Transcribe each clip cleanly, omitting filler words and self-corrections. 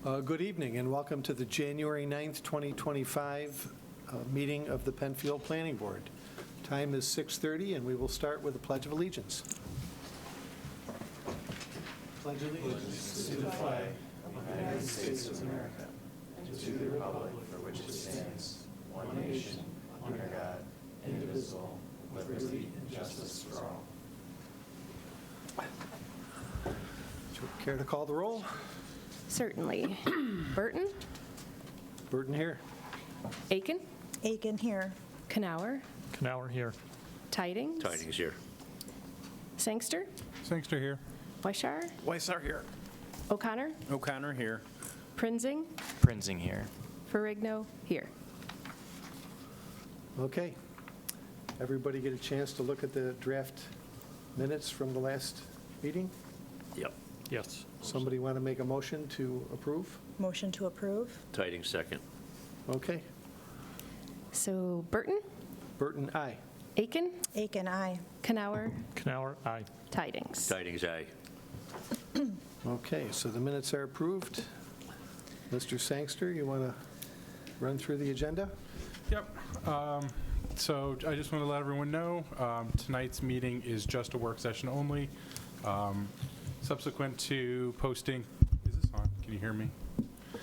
Good evening and welcome to the January 9th, 2025 meeting of the Penfield Planning Board. Time is 6:30 and we will start with the Pledge of Allegiance. Pledge allegiance to the flag of the United States of America and to the republic for which it stands, one nation, under God, indivisible, with liberty and justice for all. Would you care to call the roll? Certainly. Burton? Burton here. Aken? Aken here. Kanauer? Kanauer here. Tydings? Tydings here. Sangster? Sangster here. Weishar? Weissar here. O'Connor? O'Connor here. Prinzing? Prinzing here. Ferrigno here. Okay. Everybody get a chance to look at the draft minutes from the last meeting? Yep. Yes. Somebody want to make a motion to approve? Motion to approve. Tydings second. Okay. So Burton? Burton, aye. Aken? Aken, aye. Kanauer? Kanauer, aye. Tydings? Tydings aye. Okay, so the minutes are approved. Mr. Sangster, you want to run through the agenda? Yep. So I just want to let everyone know, tonight's meeting is just a work session only. Subsequent to posting, is this on? Can you hear me?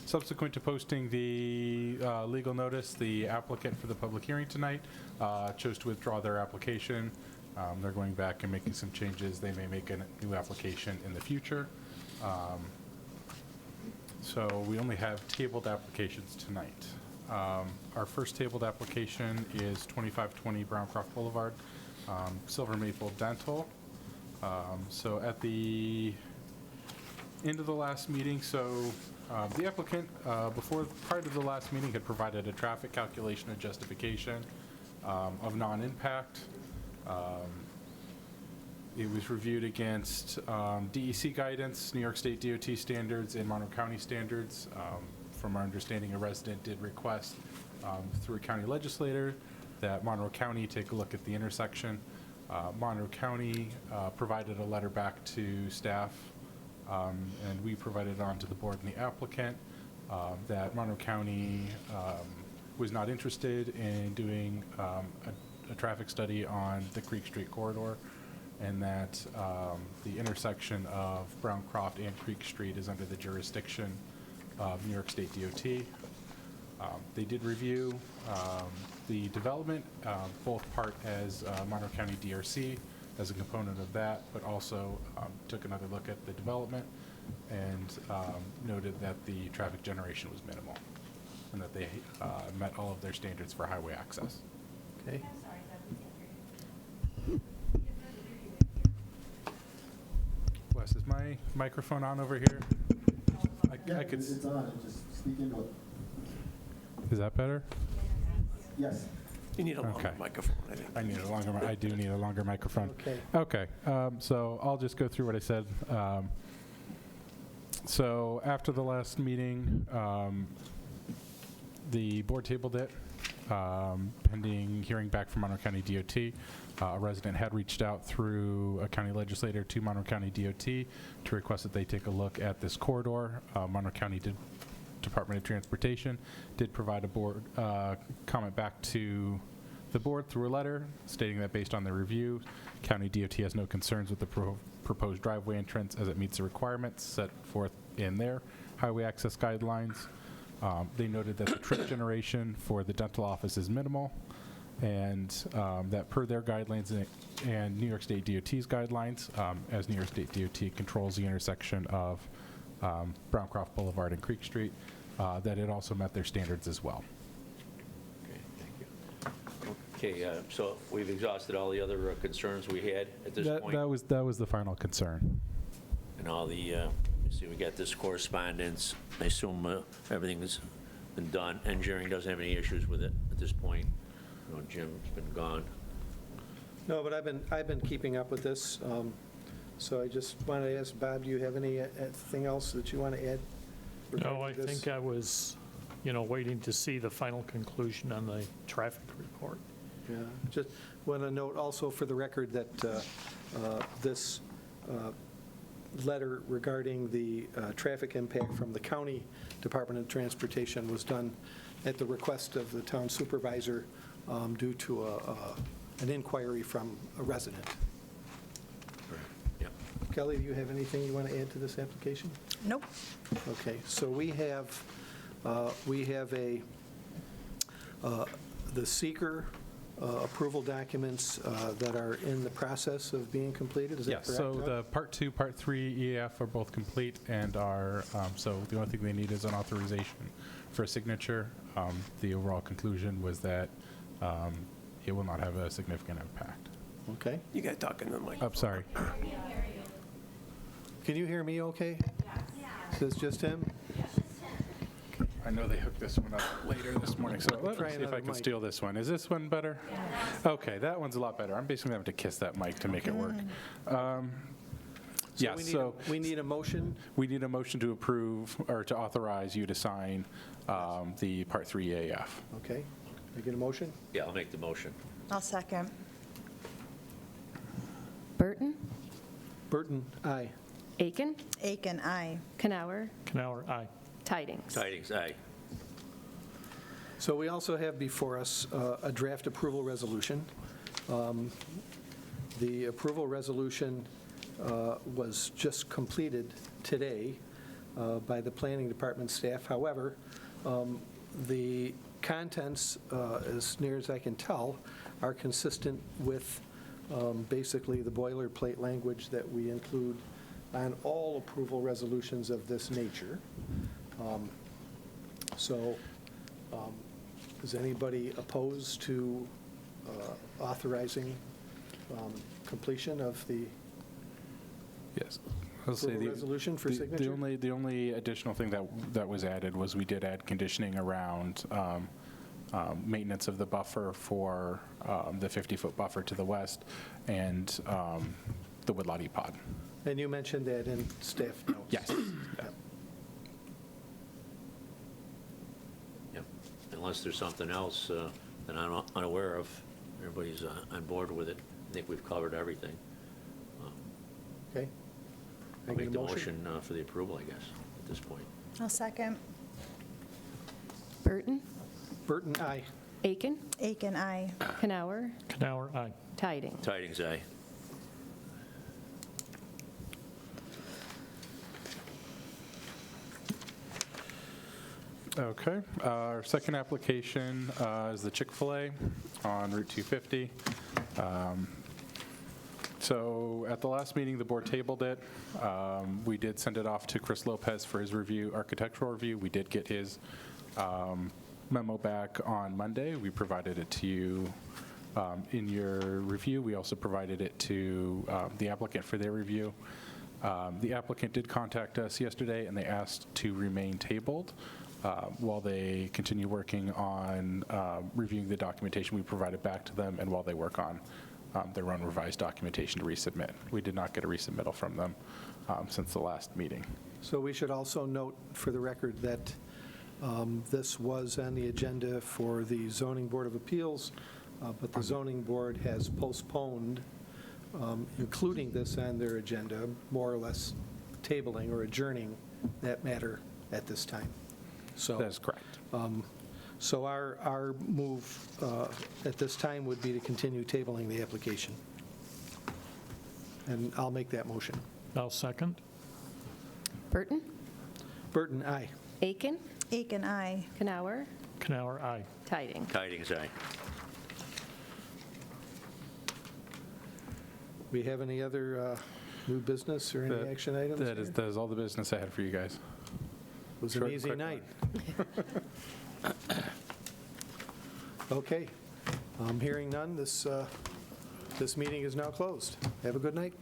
Subsequent to posting the legal notice, the applicant for the public hearing tonight chose to withdraw their application. They're going back and making some changes. They may make a new application in the future. So we only have tabled applications tonight. Our first tabled application is 2520 Browncroft Boulevard, Silver Maple Dental. So at the end of the last meeting, the applicant, prior to the last meeting, had provided a traffic calculation and justification of non-impact. It was reviewed against DEC guidance, New York State DOT standards, and Monroe County standards. From our understanding, a resident did request through a county legislator that Monroe County take a look at the intersection. Monroe County provided a letter back to staff, and we provided it on to the board and the applicant that Monroe County was not interested in doing a traffic study on the Creek Street corridor, and that the intersection of Browncroft and Creek Street is under the jurisdiction of New York State DOT. They did review the development, both part as Monroe County DRC as a component of that, but also took another look at the development and noted that the traffic generation was minimal and that they met all of their standards for highway access. Okay. Wes, is my microphone on over here? Yeah, I could. it's on. Just speak into it. Is that better? Yes. You need a longer microphone, I think. I do need a longer microphone. Okay. Okay. So I'll just go through what I said. So after the last meeting, the board tabled it, pending hearing back from Monroe County DOT. A resident had reached out through a county legislator to Monroe County DOT to request that they take a look at this corridor. Monroe County Department of Transportation did provide a board comment back to the board through a letter stating that based on their review, County DOT has no concerns with the proposed driveway entrance as it meets the requirements set forth in their highway access guidelines. They noted that the trip generation for the dental office is minimal, and that per their guidelines and New York State DOT's guidelines, as New York State DOT controls the intersection of Browncroft Boulevard and Creek Street, that it also met their standards as well. Okay, thank you. Okay, so we've exhausted all the other concerns we had at this point. That was the final concern. And all the, see, we got this correspondence. I assume everything has been done. Engineering doesn't have any issues with it at this point. You know, Jim's been gone. No, but I've been keeping up with this. So I just wanted to ask Bob, do you have anything else that you want to add? No, I think I was, waiting to see the final conclusion on the traffic report. Yeah, just want to note also for the record that this letter regarding the traffic impact from the County Department of Transportation was done at the request of the town supervisor due to an inquiry from a resident. Yep. Kelly, do you have anything you want to add to this application? Nope. Okay, so we have the seeker approval documents that are in the process of being completed, is that correct? Yes, so Doug? the Part 2, Part 3 EAF are both complete and are, so the only thing they need is an authorization for a signature. The overall conclusion was that it will not have a significant impact. Okay. You got to talk into the mic. I'm sorry. Can you hear me okay? Yes. Is this just him? I know they hooked this one up later this morning, so let Try me see if I another can mic. steal this one. Is this one better? Okay, that one's a lot better. I'm basically having to kiss that mic to make it work. Yeah, so we need a motion. we need a motion to approve, or to authorize you to sign the Part 3 EAF. Okay. I get a motion? Yeah, I'll make the motion. I'll second. Burton, Burton, aye. Aken, Aken, aye. Kanauer, Kanauer, aye. Tydings. Tydings, aye. So we also have before us a draft approval resolution. The approval resolution was just completed today by the Planning Department staff. However, the contents, as near as I can tell, are consistent with basically the boilerplate language that we include on all approval resolutions of this nature. So is anybody opposed to authorizing completion of the Yes. I'll say approval resolution for signature? The only additional thing that was added was we did add conditioning around maintenance of the buffer for the 50-foot buffer to the west and the woodlot EPOD. And you mentioned that in staff notes. Yes. Yep. Unless there's something else that I'm unaware of, everybody's on board with it. I think we've covered everything. Okay. I'll make the motion for the approval, I guess, at this point. I'll second. Burton, Burton, aye. Aken, Aken, aye. Kanauer, Kanauer, aye. Tydings. Tydings, aye. Okay. Our second application is the Chick-Fil-A on Route 250. So at the last meeting, the board tabled it. We did send it off to Chris Lopez for his review, architectural review. We did get his memo back on Monday. We provided it to you in your review. We also provided it to the applicant for their review. The applicant did contact us yesterday, and they asked to remain tabled while they continue working on reviewing the documentation we provided back to them, and while they work on their own revised documentation to resubmit. We did not get a resubmittal from them since the last meeting. So we should also note for the record that this was on the agenda for the Zoning Board of Appeals, but the Zoning Board has postponed including this on their agenda, more or less tabling or adjourning that matter at this time. So That is correct. So our move at this time would be to continue tabling the application. And I'll make that motion. I'll second. Burton, Burton, aye. Aken, Aken, aye. Kanauer, Kanauer, aye. Tydings. Tydings, aye. We have any other new business or any That- action items? That here? is all the business I had for you guys. It was an Short and easy quick night. Okay. Hearing none, this meeting is now closed. Have a good night.